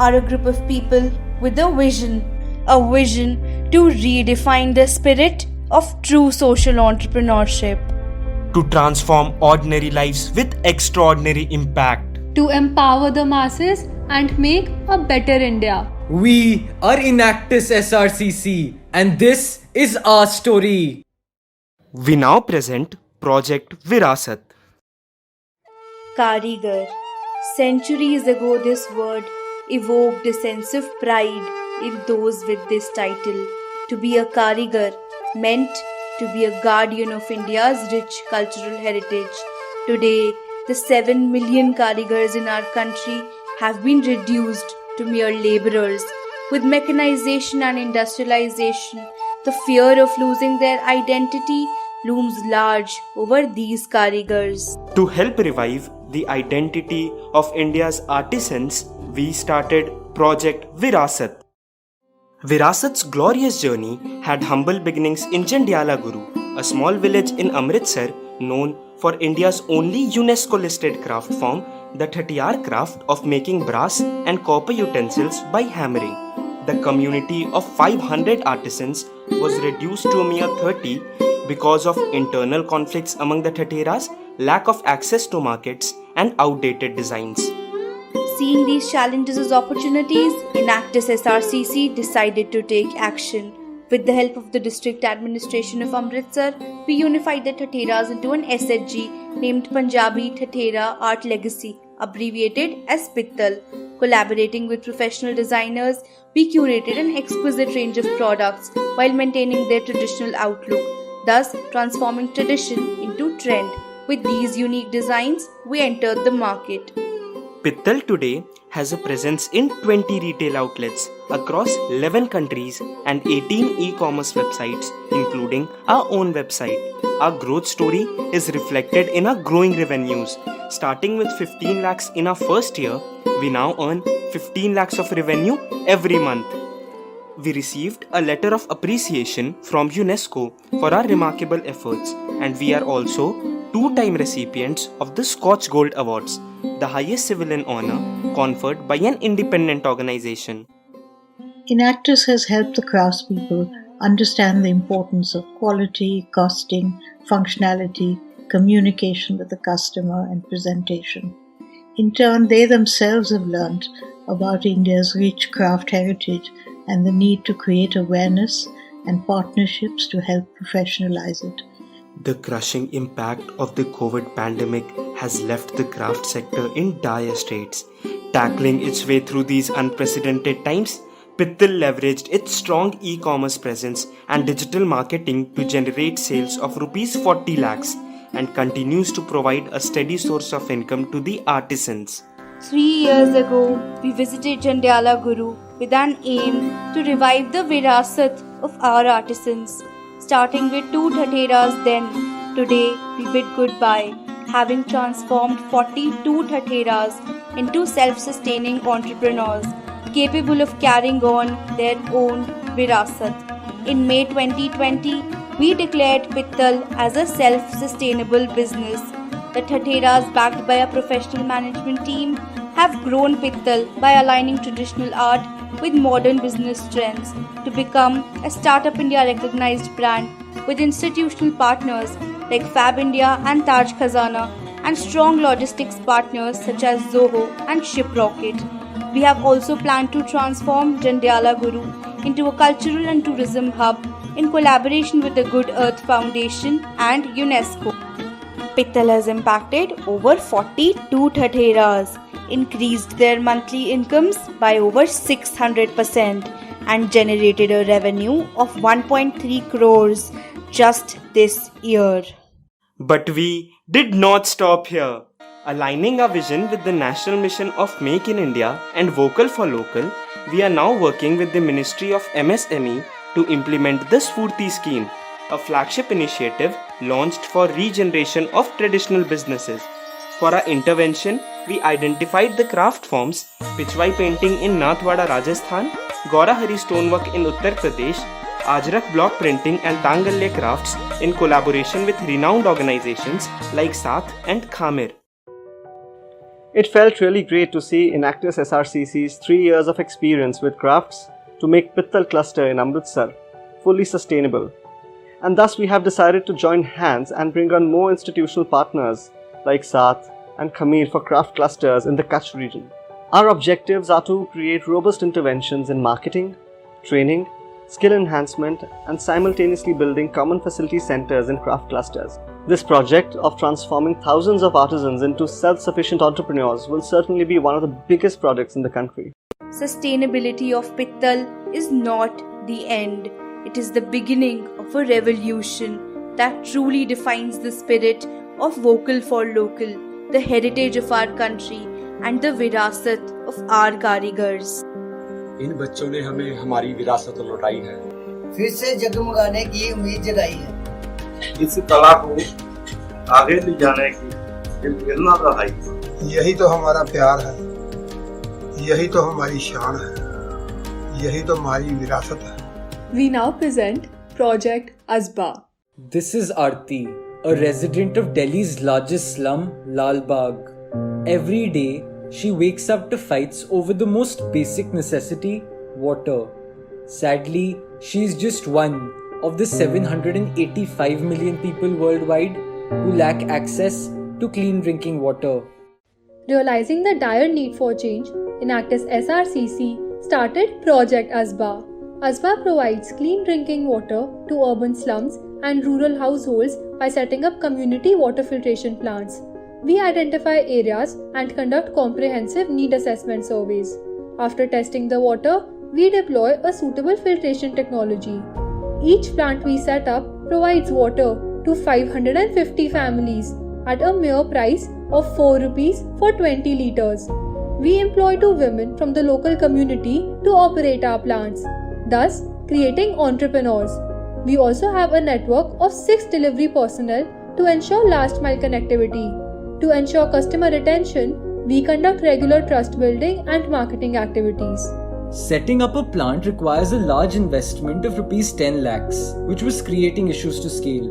are a group of people with a vision to redefine the spirit of true social entrepreneurship, to transform ordinary lives with extraordinary impact. to empower the masses and make a better India. We are Enactus SRCC and this is our story. We now present Project Virasat. Karigar. Centuries ago, this word evoked a sense of pride in those with this title. To be a Karigar meant to be a guardian of India's rich cultural heritage. Today, the 7 million Karigars in our country have been reduced to mere labourers. With mechanization and industrialization, the fear of losing their identity looms large over these Karigars. To help revive the identity of India's artisans, we started Project Virasat. Virasat's glorious journey had humble beginnings in Jandiala Guru, a small village in Amritsar known for India's only UNESCO-listed craft form, the Thatiyar craft of making brass and copper utensils by hammering. The community of 500 artisans was reduced to a mere 30 because of internal conflicts among the Thateras, lack of access to markets, and outdated designs. Seeing these challenges as opportunities, Enactus SRCC decided to take action. With the help of the district administration of Amritsar, we unified the Thateras into an SHG named Punjabi Thatera Art Legacy, abbreviated as Pittal. Collaborating with professional designers, we curated an exquisite range of products while maintaining their traditional outlook, thus transforming tradition into trend. With these unique designs, we entered the market. Pittal today has a presence in 20 retail outlets across 11 countries and 18 e-commerce websites, including our own website. Our growth story is reflected in our growing revenues. Starting with 15 lakhs in our first year, we now earn 15 lakhs of revenue every month. We received a letter of appreciation from UNESCO for our remarkable efforts, and we are also 2-time recipients of the Scotch Gold Awards, the highest civilian honor conferred by an independent organization. Enactus has helped the craftspeople understand the importance of quality, costing, functionality, communication with the customer, and presentation. In turn, they themselves have learnt about India's rich craft heritage and the need to create awareness and partnerships to help professionalize it. The crushing impact of the COVID pandemic has left the craft sector in dire straits. Tackling its way through these unprecedented times, Pittal leveraged its strong e-commerce presence and digital marketing to generate sales of Rs 40 lakhs and continues to provide a steady source of income to the artisans. 3 years ago, we visited Jandiala Guru with an aim to revive the virasat of our artisans. Starting with 2 Thateras then, today we bid goodbye, having transformed 42 Thateras into self-sustaining entrepreneurs capable of carrying on their own virasat. In May 2020, we declared Pittal as a self-sustainable business. The Thateras, backed by a professional management team, have grown Pittal by aligning traditional art with modern business trends to become a Startup India recognized brand with institutional partners like Fab India and Taj Khazana and strong logistics partners such as Zoho and Shiprocket. We have also planned to transform Jandiala Guru into a cultural and tourism hub in collaboration with the Good Earth Foundation and UNESCO. Pittal has impacted over 42 Thateras, increased their monthly incomes by over 600% and generated a revenue of 1.3 crores just this year. But we did not stop here. Aligning our vision with the national mission of Make in India and Vocal for Local, we are now working with the Ministry of MSME to implement the Sphurti scheme, a flagship initiative launched for regeneration of traditional businesses. For our intervention, we identified the craft forms Pichwai painting in Nathwada, Rajasthan, Gaurahari stonework in Uttar Pradesh, Ajrak block printing and Tangalle crafts in collaboration with renowned organizations like Saath and Khamir. It felt really great to see Enactus SRCC's 3 years of experience with crafts to make Pittal cluster in Amritsar fully sustainable. And thus we have decided to join hands and bring on more institutional partners like Saath and Khameer for craft clusters in the Kutch region. Our objectives are to create robust interventions in marketing, training, skill enhancement, and simultaneously building common facility centers in craft clusters. This project of transforming thousands of artisans into self-sufficient entrepreneurs will certainly be one of the biggest projects in the country. Sustainability of Pittal is not the end. It is the beginning of a revolution that truly defines the spirit of vocal for local, the heritage of our country, and the virasat of our karigars. इन बच्चों ने हमें हमारी विरासत लौटाई है, फिर से जगमगाने की उम्मीद जगाई है। इस कला को आगे ले जाने की प्रेरणा बढ़ाई। यही तो हमारा प्यार है, यही तो हमारी शान है, यही तो हमारी विरासत है। We now present Project Asba. This is Aarti, a resident of Delhi's largest slum, Lal Bagh. Every day, she wakes up to fights over the most basic necessity, water. Sadly, she is just one of the 785 million people worldwide who lack access to clean drinking water. Realizing the dire need for change, Enactus SRCC started Project Asba. Asba provides clean drinking water to urban slums and rural households by setting up community water filtration plants. We identify areas and conduct comprehensive need assessment surveys. After testing the water, we deploy a suitable filtration technology. Each plant we set up provides water to 550 families at a mere price of 4 rupees for 20 litres. We employ 2 women from the local community to operate our plants, thus creating entrepreneurs. We also have a network of 6 delivery personnel to ensure last mile connectivity. To ensure customer retention, we conduct regular trust building and marketing activities. Setting up a plant requires a large investment of Rs 10 lakhs, which was creating issues to scale.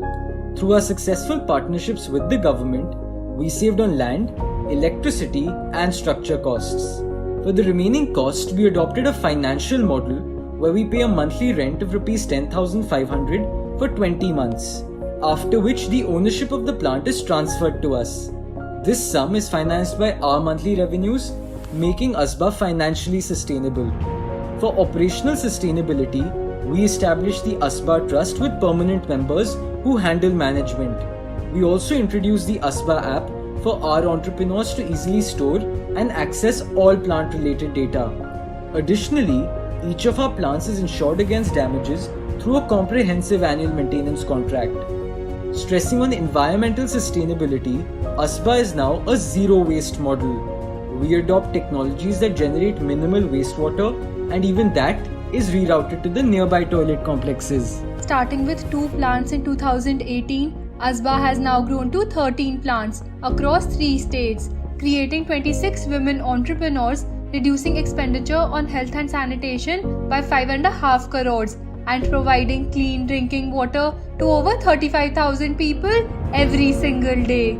Through our successful partnerships with the government, we saved on land, electricity, and structure costs. For the remaining cost, we adopted a financial model where we pay a monthly rent of Rs 10,500 for 20 months, after which the ownership of the plant is transferred to us. This sum is financed by our monthly revenues, making Asba financially sustainable. For operational sustainability, we established the Asba Trust with permanent members who handle management. We also introduced the Asba app for our entrepreneurs to easily store and access all plant-related data. Additionally, each of our plants is insured against damages through a comprehensive annual maintenance contract. Stressing on environmental sustainability, Asba is now a zero-waste model. We adopt technologies that generate minimal wastewater, and even that is rerouted to the nearby toilet complexes. Starting with 2 plants in 2018, Asba has now grown to 13 plants across 3 states, creating 26 women entrepreneurs, reducing expenditure on health and sanitation by 5.5 crores, and providing clean drinking water to over 35,000 people every single day.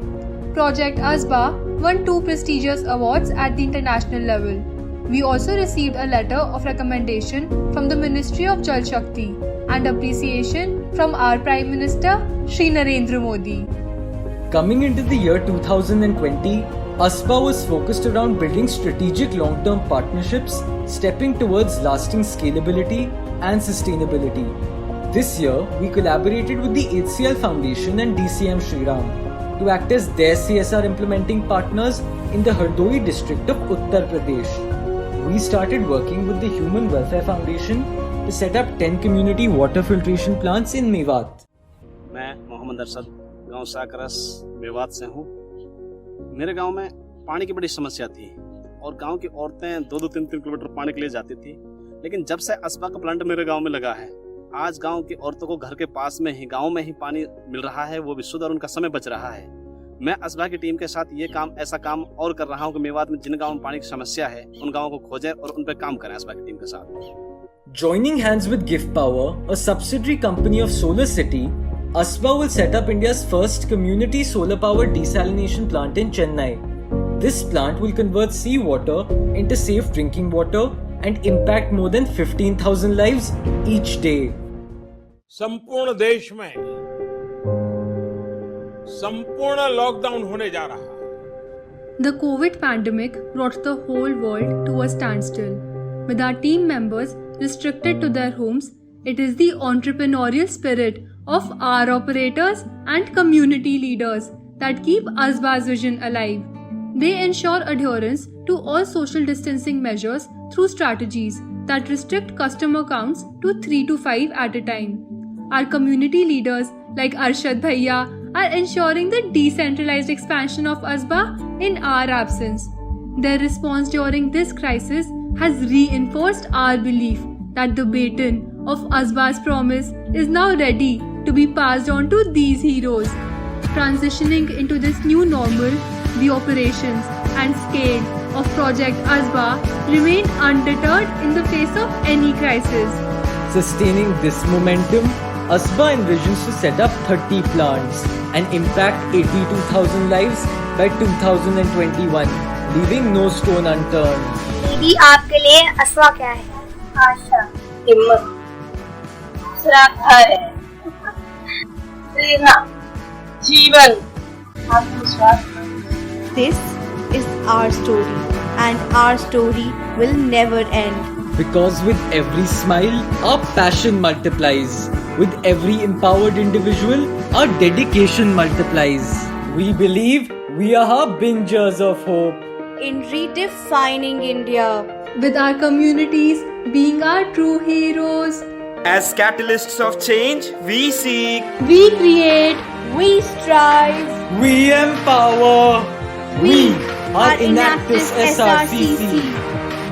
Project Asba won 2 prestigious awards at the international level. We also received a letter of recommendation from the Ministry of Jal Shakti and appreciation from our Prime Minister Shri Narendra Modi. Coming into the year 2020, Asba was focused around building strategic long-term partnerships, stepping towards lasting scalability and sustainability. This year, we collaborated with the HCL Foundation and DCM Shri to act as their CSR implementing partners in the Hardoi district of Uttar Pradesh. We started working with the Human Welfare Foundation to set up 10 community water filtration plants in Mewat. मैं मोहम्मद अरशद गांव साकरस मेवात से हूं। मेरे गांव में पानी की बड़ी समस्या थी और गांव की औरतें 2-3 किलोमीटर पानी के लिए जाती थी, लेकिन जब से असबा का प्लांट मेरे गांव में लगा है, आज गांव की औरतों को घर के पास में ही गांव में ही पानी मिल रहा है, वो भी शुद्ध, और उनका समय बच रहा है। मैं असबा की टीम के साथ ऐसा काम और कर रहा हूं कि मेवात में जिन गांवों में पानी की समस्या है, उन गांवों को खोजें और उन पर काम करें असबा की टीम के साथ। Joining hands with Gift Power, a subsidiary company of Solar City, Asba will set up India's first community solar power desalination plant in Chennai. This plant will convert seawater into safe drinking water and impact more than 15,000 lives each day. संपूर्ण देश में संपूर्ण lockdown होने जा रहा है. The COVID pandemic brought the whole world to a standstill. With our team members restricted to their homes, it is the entrepreneurial spirit of our operators and community leaders that keep ASBA's vision alive. They ensure adherence to all social distancing measures through strategies that restrict customer counts to 3 to 5 at a time. Our community leaders like Arshad Bhaiya are ensuring the decentralized expansion of ASBA in our absence. Their response during this crisis has reinforced our belief that the baton of ASBA's promise is now ready to be passed on to these heroes. Transitioning into this new normal, the operations and scale of Project ASBA remained undeterred in the face of any crisis. Sustaining this momentum, ASBA envisions to set up 30 plants and impact 82,000 lives by 2021, leaving no stone unturned. दीदी, आपके लिए ASBA क्या है? आशा, हिम्मत, दूसरा घर है, प्रेरणा, जीवन, आत्मविश्वास. This is our story, and our story will never end. Because with every smile, our passion multiplies. With every empowered individual, our dedication multiplies. We believe we are harbingers of hope In redefining India, with our communities being our true heroes. As catalysts of change, we seek, We create, we strive. we empower. We are Enactus SRCC.